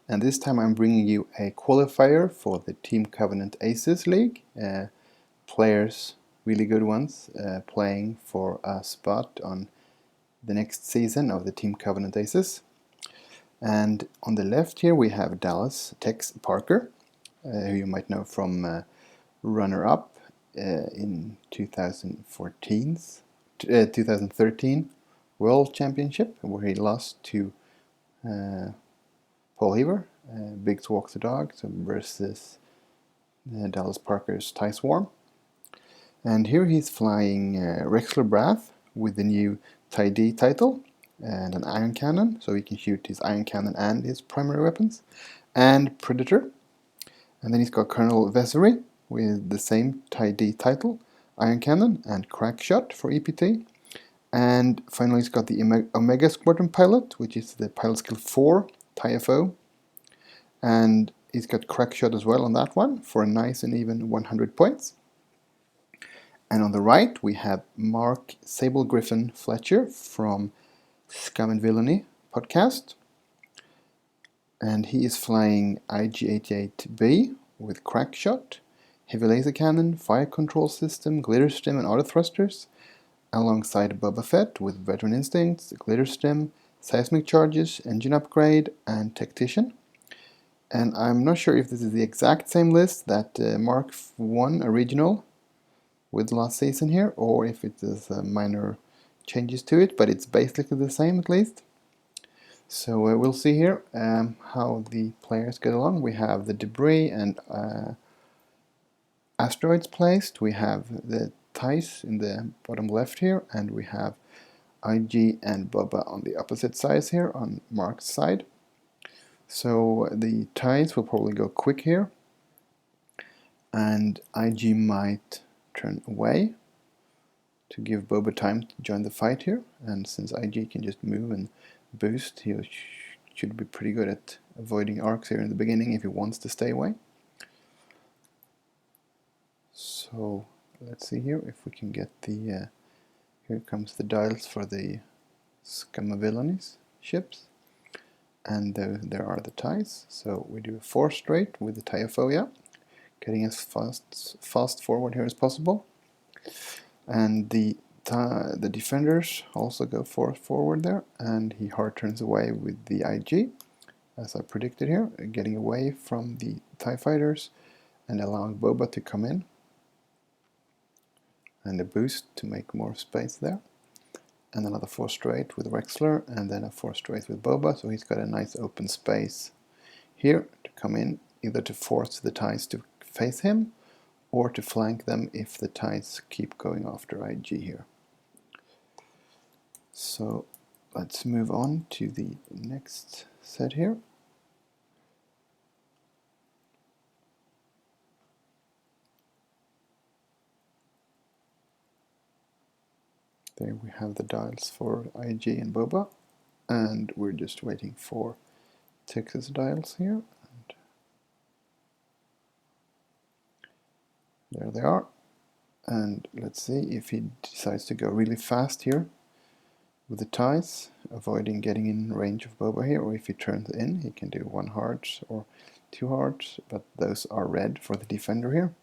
and this time I'm bringing you a qualifier for the Team Covenant Aces League. Players, really good ones, playing for a spot on the next season of the Team Covenant Aces. And on the left here we have Dallas Texx Parker, who you might know from runner-up in 2013 World Championship, where he lost to Paul Heaver, Biggs Walks the Dog, versus Dallas Parker's Ty Swarm. And here he's flying Rexler Brath with the new Ty D title and an iron cannon, so he can shoot his iron cannon and his primary weapons, and Predator. And then he's got Colonel Vessery with the same Ty D title, iron cannon and crack shot for EPT. And finally he's got the Omega Squadron pilot, which is the pilot skill 4 TIFO, and he's got crack shot as well on that one for a nice and even 100 points. And on the right we have Mark Sable Gryphon Fletcher from Scum and Villainy podcast, and he is flying IG-88B with crack shot, heavy laser cannon, fire control system, Glitterstim and Autothrusters, alongside Boba Fett with veteran instincts, Glitterstim, seismic charges, engine upgrade, and Tactician. And I'm not sure if this is the exact same list that Mark won a regional with last season here, or if it is minor changes to it, but it's basically the same at least. So we'll see here how the players get along. We have the debris and asteroids placed. We have the ties in the bottom left here, and we have IG and Boba on the opposite sides here on Mark's side. So the ties will probably go quick here, and IG might turn away to give Boba time to join the fight here, and since IG can just move and boost, he should be pretty good at avoiding arcs here in the beginning if he wants to stay away. So let's see here if we can get the here comes the dials for the Scum of Villainies ships, and there are the ties. So we do a 4 straight with the Tyophoia, getting as fast forward here as possible, and the defenders also go forward there, and he hard turns away with the IG, as I predicted here, getting away from the TIE fighters and allowing Boba to come in, and a boost to make more space there, and another 4 straight with Rexler, and then a 4 straight with Boba, so he's got a nice open space here to come in, either to force the TIEs to face him or to flank them if the TIEs keep going after IG here. So let's move on to the next set here. There we have the dials for IG and Boba, and we're just waiting for Texx's dials here. And there they are. And let's see if he decides to go really fast here with the ties, avoiding getting in range of Boba here, or if he turns in, he can do 1 hard or 2 hards, but those are red for the defender here.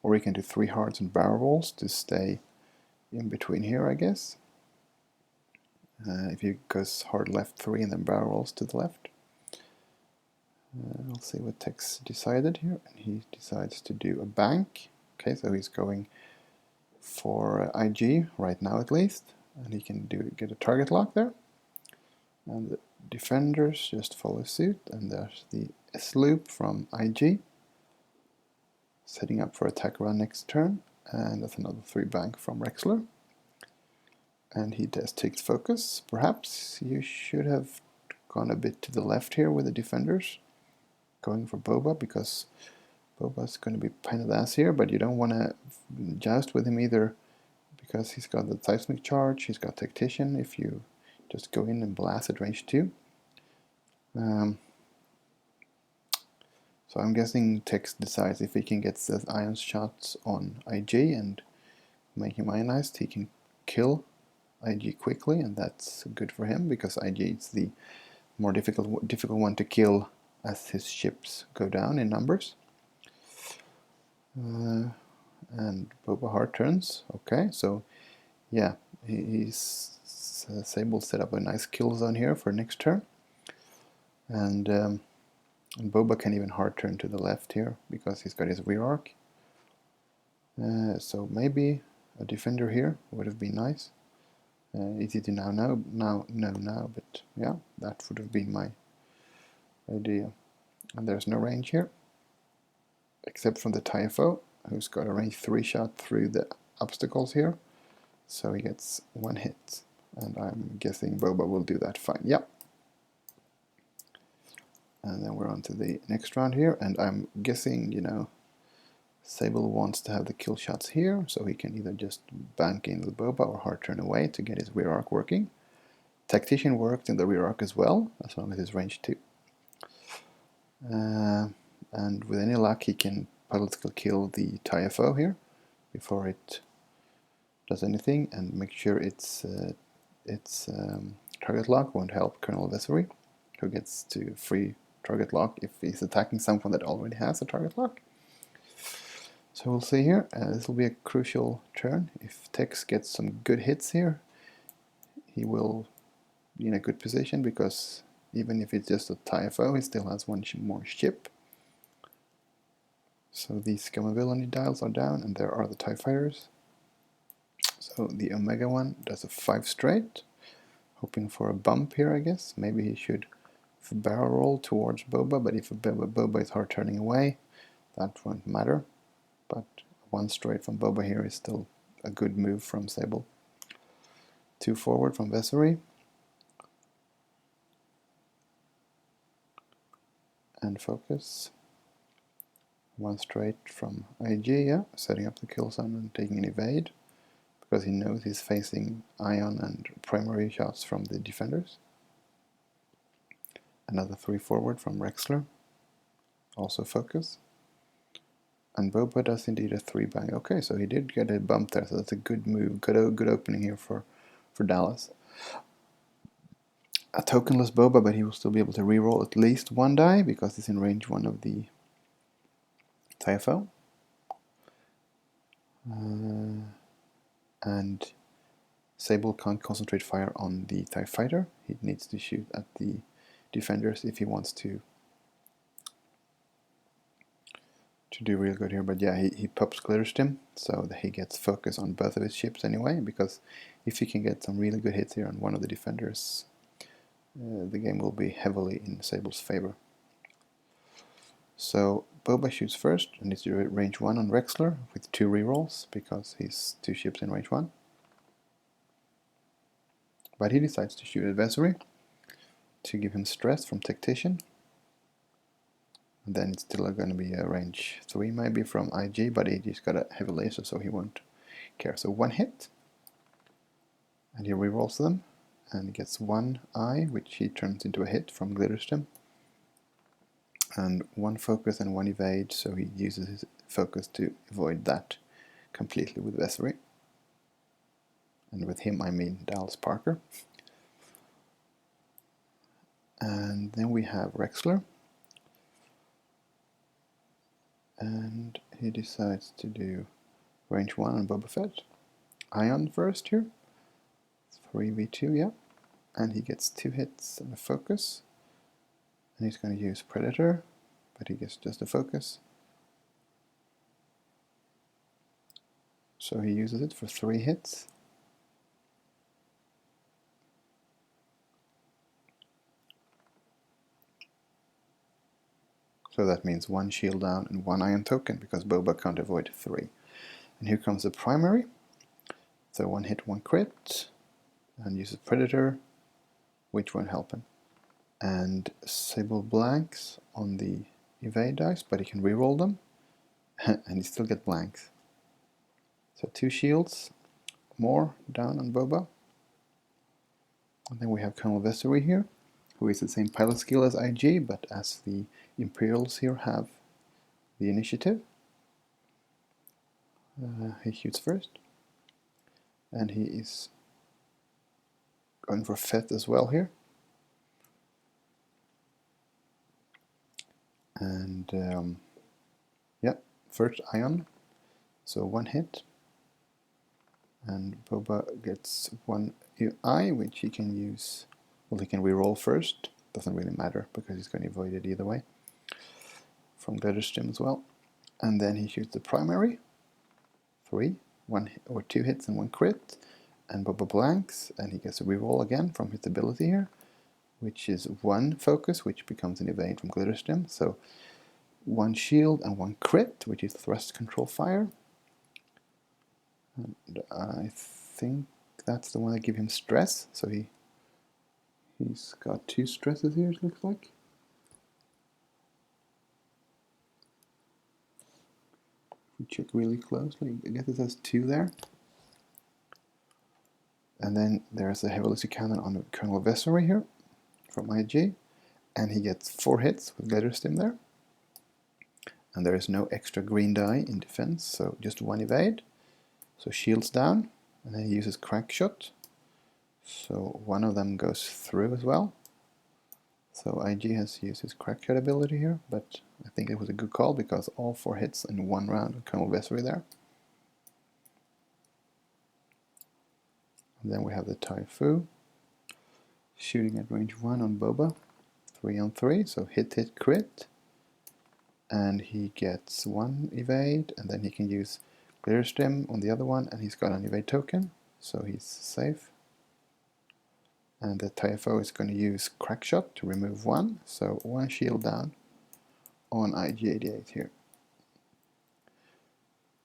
Or he can do 3 hards and barrel rolls to stay in between here, I guess. If he goes hard left 3 and then barrel rolls to the left. We'll see what Texx decided here, and he decides to do a bank. Okay, so he's going for IG right now at least, and he can get a target lock there. And the defenders just follow suit, and there's the S-loop from IG, setting up for attack run next turn, and that's another 3 bank from Rexler. And he does take focus. Perhaps you should have gone a bit to the left here with the defenders, going for Boba, because Boba's going to be pain in the ass here, but you don't want to joust with him either, because he's got the seismic charge, he's got Tactician if you just go in and blast at range 2. So I'm guessing Texx decides if he can get the ion shots on IG and make him ionized, he can kill IG quickly, and that's good for him because IG is the more difficult one to kill as his ships go down in numbers. And Boba hard turns. Okay, so yeah, Sable set up a nice kill zone here for next turn. And Boba can even hard turn to the left here because he's got his rear arc. So maybe a defender here would have been nice. Easy to know now, but yeah, that would have been my idea. And there's no range here, except from the TFO, who's got a range 3 shot through the obstacles here. So he gets 1 hit, and I'm guessing Boba will do that fine. Yep. And then we're on to the next round here, and I'm guessing, you know, Sable wants to have the kill shots here, so he can either just bank in with Boba or hard turn away to get his rear arc working. Tactician worked in the rear arc as well, as long as it's range 2. And with any luck he can political kill the TFO here before it does anything, and make sure its target lock won't help Colonel Vessery, who gets to free target lock if he's attacking someone that already has a target lock. So we'll see here. This will be a crucial turn. If Texx gets some good hits here, he will be in a good position, because even if it's just a TFO, he still has 1 more ship. So the Scum and Villainy dials are down, and there are the TIE Fighters. So the Omega one does a 5 straight, hoping for a bump here, I guess. Maybe he should barrel roll towards Boba, but if Boba is hard turning away, that won't matter. But 1 straight from Boba here is still a good move from Sable. 2 forward from Vessery. And focus. 1 straight from IG, yeah, setting up the kill zone and taking an evade, because he knows he's facing ion and primary shots from the defenders. Another 3 forward from Rexler, also focus. And Boba does indeed a 3 bang. Okay, so he did get a bump there, so that's a good move, good opening here for Dallas. A tokenless Boba, but he will still be able to reroll at least 1 die, because he's in range 1 of the TFO. And Sable can't concentrate fire on the TIE Fighter. He needs to shoot at the defenders if he wants to do real good here. But yeah, he pops Glitterstim, so that he gets focus on both of his ships anyway, because if he can get some really good hits here on one of the defenders, the game will be heavily in Sable's favor. So Boba shoots first, and it's range 1 on Rexler with 2 rerolls, because he's 2 ships in range 1. But he decides to shoot at Vessery to give him stress from Tactician. And then it's still going to be a range 3 maybe from IG, but IG's got a heavy laser, so he won't care. So 1 hit, and he rerolls them, and gets 1 eye, which he turns into a hit from Glitterstim. And 1 focus and 1 evade, so he uses his focus to avoid that completely with Vessery. And with him I mean Dallas Parker. And then we have Rexler. And he decides to do range 1 on Boba Fett. Ion first here. 3v2, yeah. And he gets 2 hits and a focus. And he's going to use Predator, but he gets just a focus. So he uses it for 3 hits. So that means 1 shield down and 1 ion token, because Boba can't avoid 3. And here comes the primary. So 1 hit, 1 crit, and uses Predator, which won't help him. And Sable blanks on the evade dice, but he can reroll them, and he still gets blanks. So 2 shields more down on Boba. And then we have Colonel Vessery here, who is the same pilot skill as IG, but as the Imperials here have the initiative. He shoots first, and he is going for Fett as well here. And yeah, first ion, so 1 hit. And Boba gets 1 eye, which he can use. Well, he can reroll first. Doesn't really matter because he's going to avoid it either way. From Glitterstim as well. And then he shoots the primary. 3, 1 or 2 hits and 1 crit. And Boba blanks, and he gets a reroll again from his ability here, which is 1 focus, which becomes an evade from Glitterstim. So 1 shield and 1 crit, which is thrust control fire. And I think that's the one that gives him stress. So he's got 2 stresses here, it looks like. If we check really closely, I guess it says 2 there. And then there's a heavy ballistic cannon on Colonel Vessery here from IG, and he gets 4 hits with Glitterstim there. And there is no extra green die in defense, so just 1 evade. So shields down, and then he uses crack shot. So 1 of them goes through as well. So IG has used his crack shot ability here, but I think it was a good call because all 4 hits in 1 round with Colonel Vessery there. And then we have the Typhoon shooting at range 1 on Boba, 3 on 3, so hit crit, and he gets 1 evade, and then he can use Glitterstim on the other one, and he's got an evade token, so he's safe. And the Typhoon is going to use crack shot to remove 1, so 1 shield down on IG-88 here.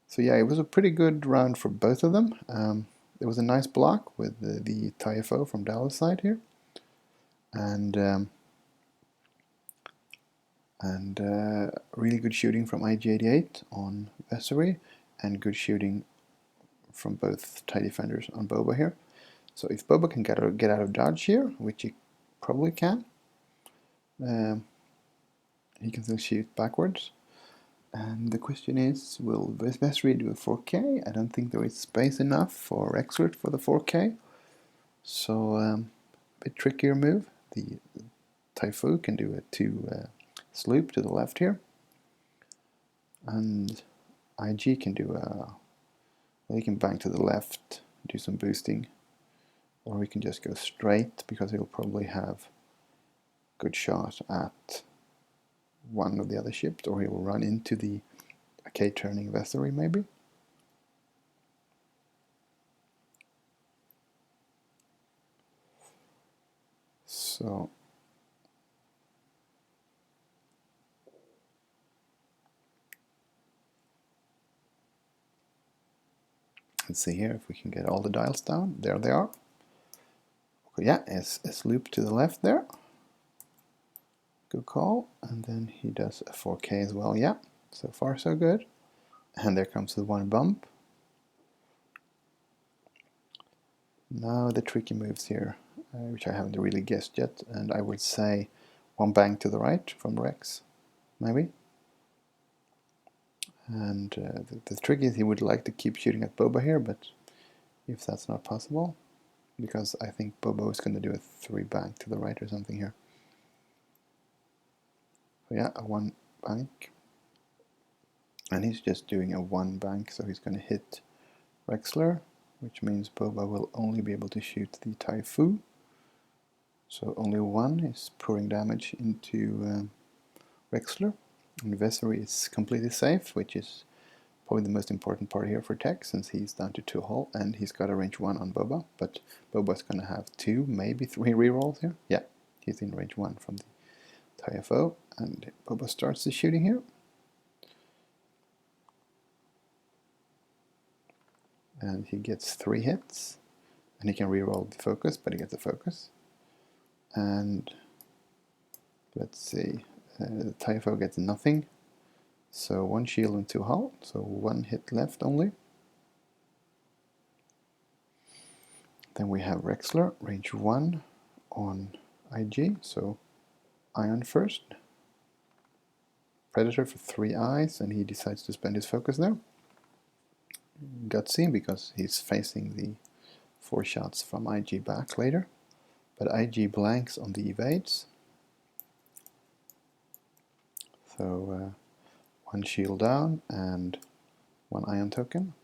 So yeah, it was a pretty good round for both of them. It was a nice block with the Typhoon from Dallas' side here, and really good shooting from IG-88 on Vessery, and good shooting from both TIE defenders on Boba here. So if Boba can get out of dodge here, which he probably can, he can still shoot backwards. And the question is, will Vessery do a 4K? I don't think there is space enough for Rexler for the 4K. So a bit trickier move. The Typhoon can do a 2 sloop to the left here. And IG can do a... Well, he can bank to the left, do some boosting. Or he can just go straight, because he'll probably have good shot at one of the other ships, or he will run into the K-turning Vessery maybe. So let's see here if we can get all the dials down. There they are. Okay, yeah, a sloop to the left there. Good call. And then he does a 4K as well. Yeah, so far so good. And there comes the 1 bump. Now the tricky moves here, which I haven't really guessed yet, and I would say 1 bang to the right from Rex, maybe. And the trick is he would like to keep shooting at Boba here, but if that's not possible, because I think Boba is going to do a 3 bang to the right or something here. So yeah, a 1 bank. And he's just doing a 1 bank, so he's going to hit Rexler, which means Boba will only be able to shoot the Typhoon. So only 1 is pouring damage into Rexler. And Vessery is completely safe, which is probably the most important part here for Texx, since he's down to 2 hull, and he's got a range 1 on Boba, but Boba's going to have 2, maybe 3 rerolls here. Yeah, he's in range 1 from the Typhoon, and Boba starts the shooting here. And he gets 3 hits, and he can reroll the focus, but he gets the focus. And let's see, the Typhoon gets nothing, so 1 shield and 2 hull, so 1 hit left only. Then we have Rexler, range 1 on IG, so Ion first. Predator for 3 eyes, and he decides to spend his focus there. Gutsy, because he's facing the 4 shots from IG back later. But IG blanks on the evades. So one shield down and one ion token.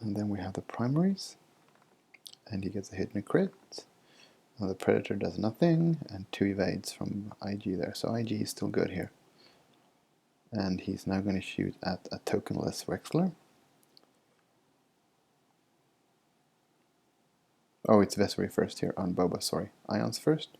And then we have the primaries, and he gets a hit and a crit. Now the Predator does nothing, and 2 evades from IG there, so IG is still good here. And he's now going to shoot at a tokenless Rexler. Oh, it's Vessery first here on Boba, sorry. Ions first.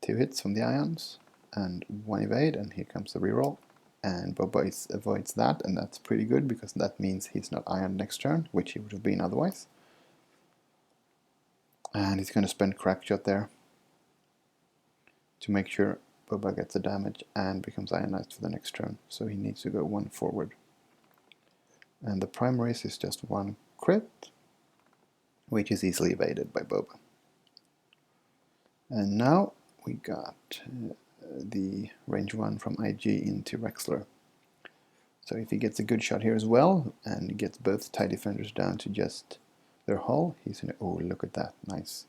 2 hits from the Ions, and 1 evade, and here comes the reroll. And Boba avoids that, and that's pretty good, because that means he's not Ion next turn, which he would have been otherwise. And he's going to spend Crackshot there to make sure Boba gets the damage and becomes ionized for the next turn, so he needs to go 1 forward. And the primaries is just 1 crit, which is easily evaded by Boba. And now we got the range 1 from IG into Rexler. So if he gets a good shot here as well, and gets both TIE defenders down to just their hull, he's gonna, oh look at that, nice.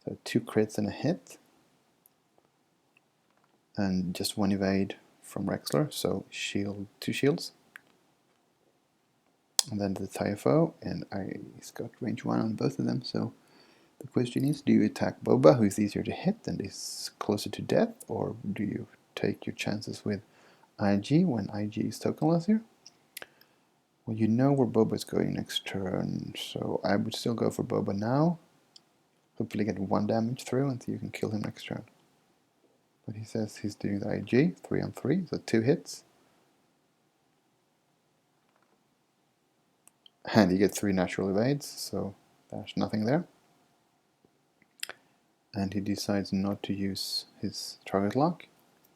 So 2 crits and a hit, and just 1 evade from Rexler, so shield, 2 shields. And then the TIFO, and he's got range 1 on both of them, so the question is, do you attack Boba, who is easier to hit and is closer to death, or do you take your chances with IG when IG is tokenless here? Well, you know where Boba is going next turn, so I would still go for Boba now. Hopefully get 1 damage through until you can kill him next turn. But he says he's doing the IG, 3 on 3, so 2 hits. And you get 3 natural evades, so there's nothing there. And he decides not to use his target lock,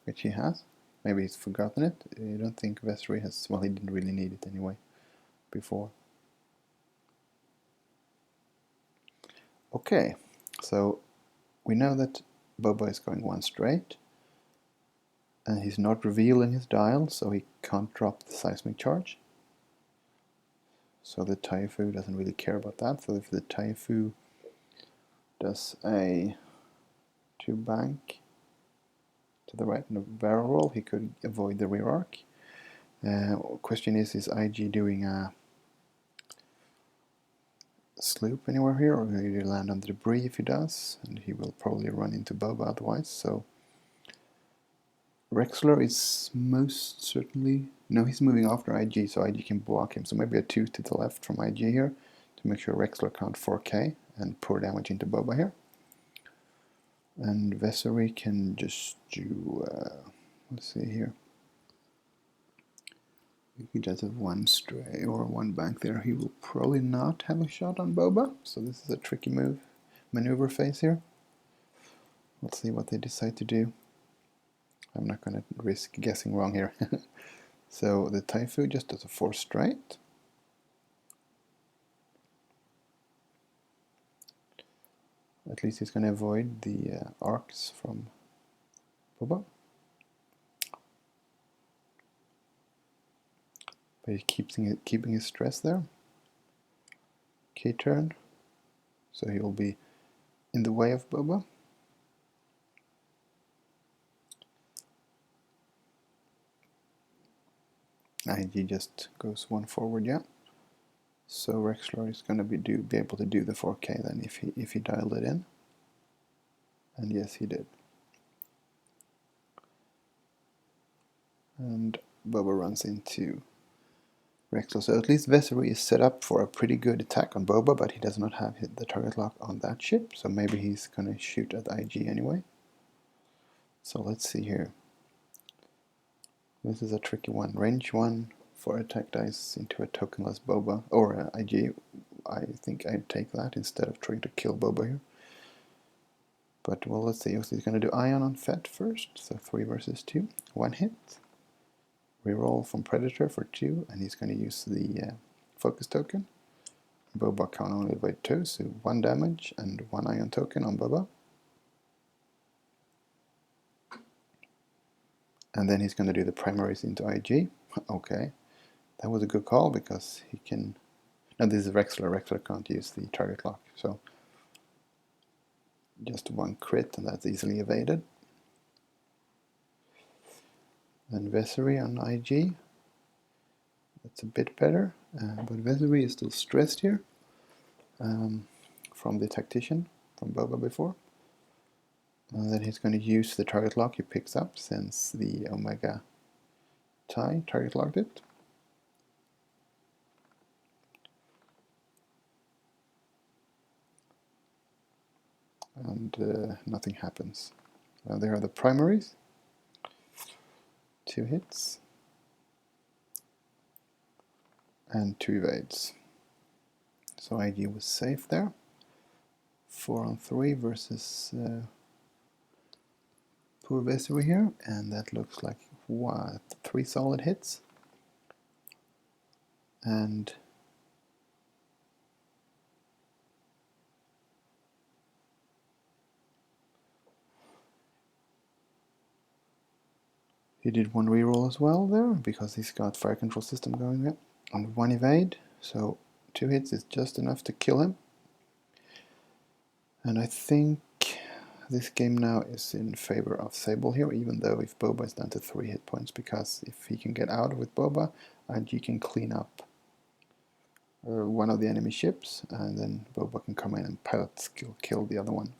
which he has. Maybe he's forgotten it. I don't think Vessery has, well, he didn't really need it anyway before. Okay, so we know that Boba is going 1 straight, and he's not revealing his dial, so he can't drop the seismic charge. So the Taifu doesn't really care about that. So if the Taifu does a 2 bank to the right in a barrel roll, he could avoid the rear arc. Question is IG doing a sloop anywhere here, or will he land on the debris if he does? And he will probably run into Boba otherwise, so Rexler is most certainly, no, he's moving after IG, so IG can block him, so maybe a 2 to the left from IG here to make sure Rexler can't 4K and pour damage into Boba here. And Vessery can just do, let's see here, he does have 1 stray or 1 bank there. He will probably not have a shot on Boba, so this is a tricky maneuver phase here. Let's see what they decide to do. I'm not going to risk guessing wrong here. So the Taifu just does a 4 straight. At least he's going to avoid the arcs from Boba. But he's keeping his stress there. K-turn. So he will be in the way of Boba. IG just goes 1 forward, yeah. So Rexler is going to be able to do the 4K then if he dialed it in. And yes, he did. And Boba runs into Rexler. So at least Vessery is set up for a pretty good attack on Boba, but he does not have the target lock on that ship, so maybe he's going to shoot at IG anyway. So let's see here. This is a tricky one. Range 1 for attack dice into a tokenless Boba, or IG. I think I'd take that instead of trying to kill Boba here. But well, let's see. He's going to do Ion on Fett first, so 3 versus 2. 1 hit. Reroll from Predator for 2, and he's going to use the focus token. Boba can only avoid 2, so 1 damage and 1 Ion token on Boba. And then he's going to do the primaries into IG. Okay, that was a good call because he can... No, this is Rexler. Rexler can't use the target lock, so Just one crit, and that's easily evaded. And Vessery on IG, that's a bit better, but Vessery is still stressed here from the Tactician, from Boba before. And then he's going to use the target lock he picks up since the Omega tie target locked it. And nothing happens. There are the primaries. 2 hits. And 2 evades. So IG was safe there. 4 on 3 versus poor Vessery here, and that looks like what, 3 solid hits. And he did 1 reroll as well there, because he's got fire control system going there. And 1 evade, so 2 hits is just enough to kill him. And I think this game now is in favor of Sable here, even though if Boba is down to 3 hit points, because if he can get out with Boba, IG can clean up one of the enemy ships, and then Boba can come in and pilot skill kill the other one.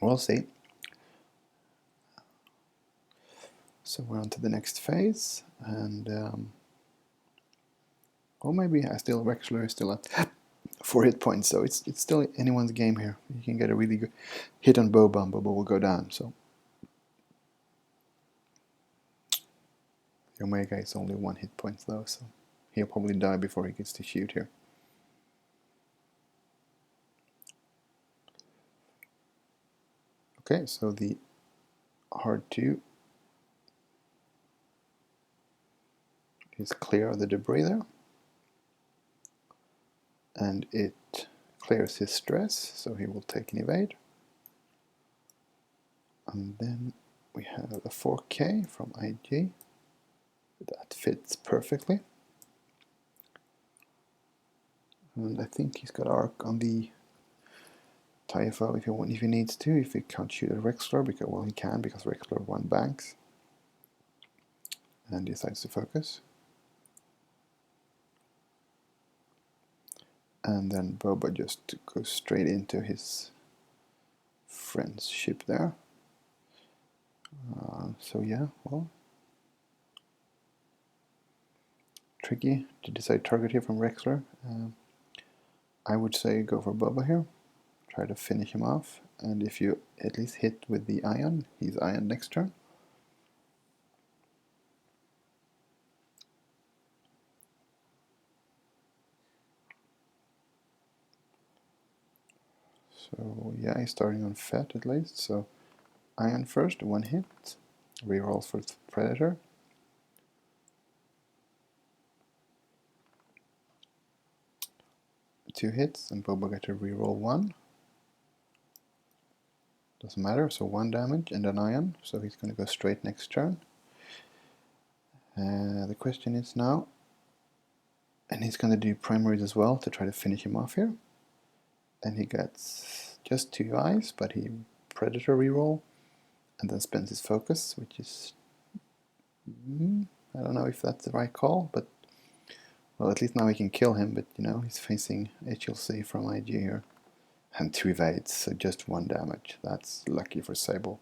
We'll see. So we're on to the next phase, and or maybe Rexler is still at 4 hit points, so it's still anyone's game here. You can get a really good hit on Boba, and Boba will go down. So the Omega is only 1 hit point though, so he'll probably die before he gets to shoot here. Okay, so the hard 2 is clear of the debris there, and it clears his stress, so he will take an evade. And then we have a 4K from IG. That fits perfectly. And I think he's got arc on the TIFO if he needs to, if he can't shoot at Rexler, because, well, he can, because Rexler 1 banks and decides to focus. And then Boba just goes straight into his friend's ship there. So yeah, well, tricky to decide target here from Rexler. I would say go for Boba here, try to finish him off, and if you at least hit with the ion, he's ion next turn. So yeah, he's starting on Fett at least, so ion first, 1 hit, reroll for Predator. Two hits, and Boba got to reroll 1. Doesn't matter, so 1 damage and an ion, so he's going to go straight next turn. The question is now, and he's going to do primaries as well to try to finish him off here. And he gets just 2 eyes, but he Predator reroll, and then spends his focus, which is, I don't know if that's the right call, but well, at least now he can kill him, but you know, he's facing HLC from IG here. And 2 evades, so just 1 damage. That's lucky for Sable.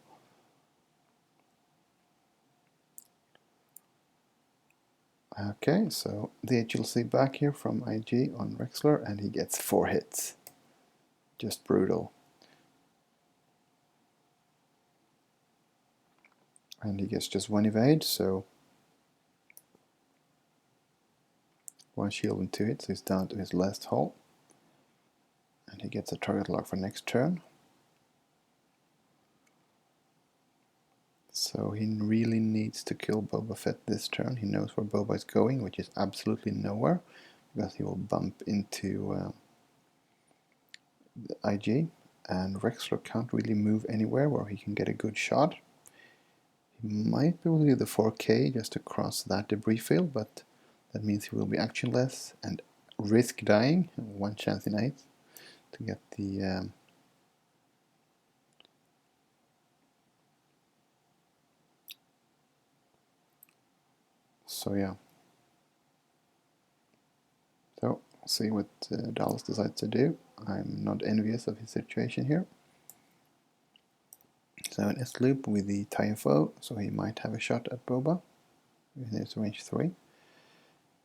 Okay, so the HLC back here from IG on Rexler, and he gets 4 hits. Just brutal. And he gets just 1 evade, so 1 shield and 2 hits, so he's down to his last hull. And he gets a target lock for next turn. So he really needs to kill Boba Fett this turn. He knows where Boba is going, which is absolutely nowhere, because he will bump into the IG, and Rexler can't really move anywhere where he can get a good shot. He might be able to do the 4K just to cross that debris field, but that means he will be actionless and risk dying, 1 chance in 8 to get the So yeah. So we'll see what Dallas decides to do. I'm not envious of his situation here. So an S-loop with the TFO, so he might have a shot at Boba. There's range 3.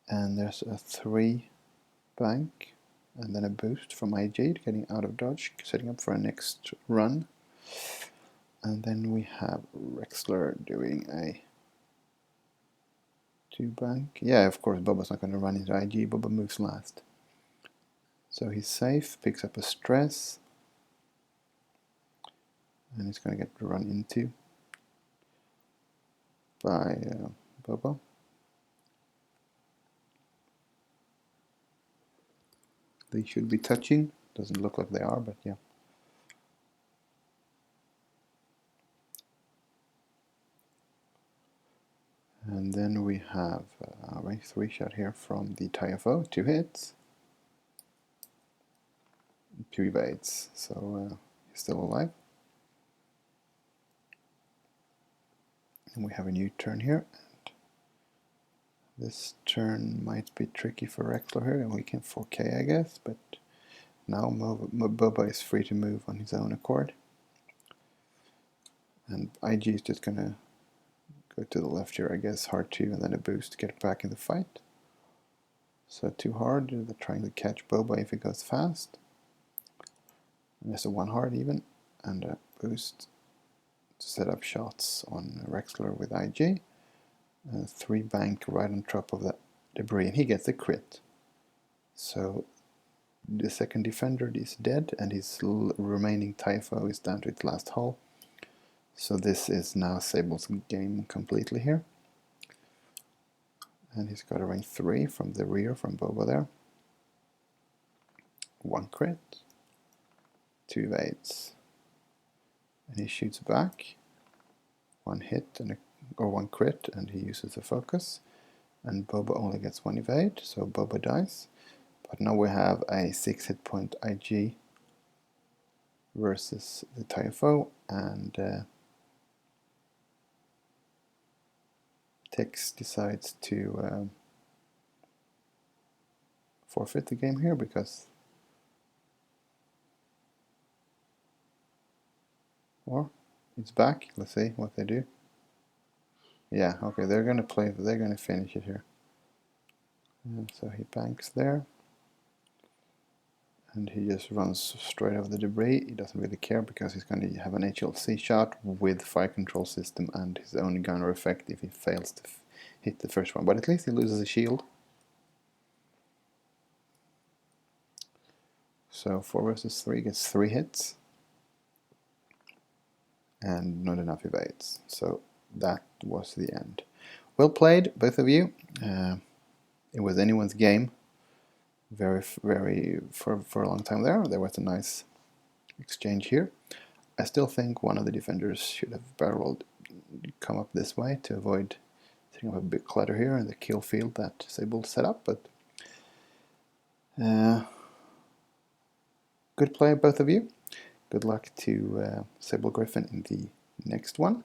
And there's a 3 bank, and then a boost from IG, getting out of dodge, setting up for a next run. And then we have Rexler doing a 2 bank. Yeah, of course, Boba's not going to run into IG, Boba moves last. So he's safe, picks up a stress, and he's going to get run into by Boba. They should be touching, doesn't look like they are, but yeah. And then we have a range 3 shot here from the TFO, 2 hits, 2 evades, so he's still alive. And we have a new turn here. And this turn might be tricky for Rexler here, and we can 4K I guess, but now Boba is free to move on his own accord. And IG is just gonna go to the left here, I guess, hard 2, and then a boost to get back in the fight. So too hard, they're trying to catch Boba if he goes fast. And there's a 1 hard even, and a boost to set up shots on Rexler with IG. And 3 bank right on top of that debris, and he gets a crit. So the second defender is dead, and his remaining TFO is down to its last hull. So this is now Sable's game completely here. And he's got a range 3 from the rear from Boba there. 1 crit, 2 evades, and he shoots back. 1 hit and or 1 crit, and he uses the focus. And Boba only gets 1 evade, so Boba dies. But now we have a 6 hit point IG versus the TFO, and Texx decides to forfeit the game here because, or it's back. Let's see what they do. Yeah, okay, they're gonna play. They're gonna finish it here. And so he banks there, and he just runs straight over the debris. He doesn't really care because he's going to have an HLC shot with fire control system and his own gunner effect if he fails to hit the first one. But at least he loses a shield. So 4 versus 3 gets 3 hits and not enough evades. So that was the end. Well played, both of you. It was anyone's game. Very for a long time there. There was a nice exchange here. I still think one of the defenders should have barreled, come up this way to avoid setting up a big clutter here in the kill field that Sable set up. But good play, both of you. Good luck to Sable Gryphon in the next one,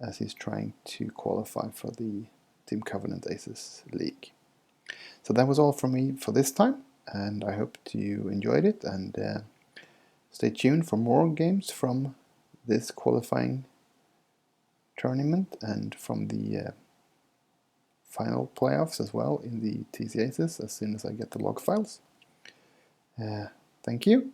as he's trying to qualify for the Team Covenant Aces League. So that was all from me for this time, and I hope you enjoyed it, and stay tuned for more games from this qualifying tournament and from the final playoffs as well in the TC Aces as soon as I get the log files. Thank you.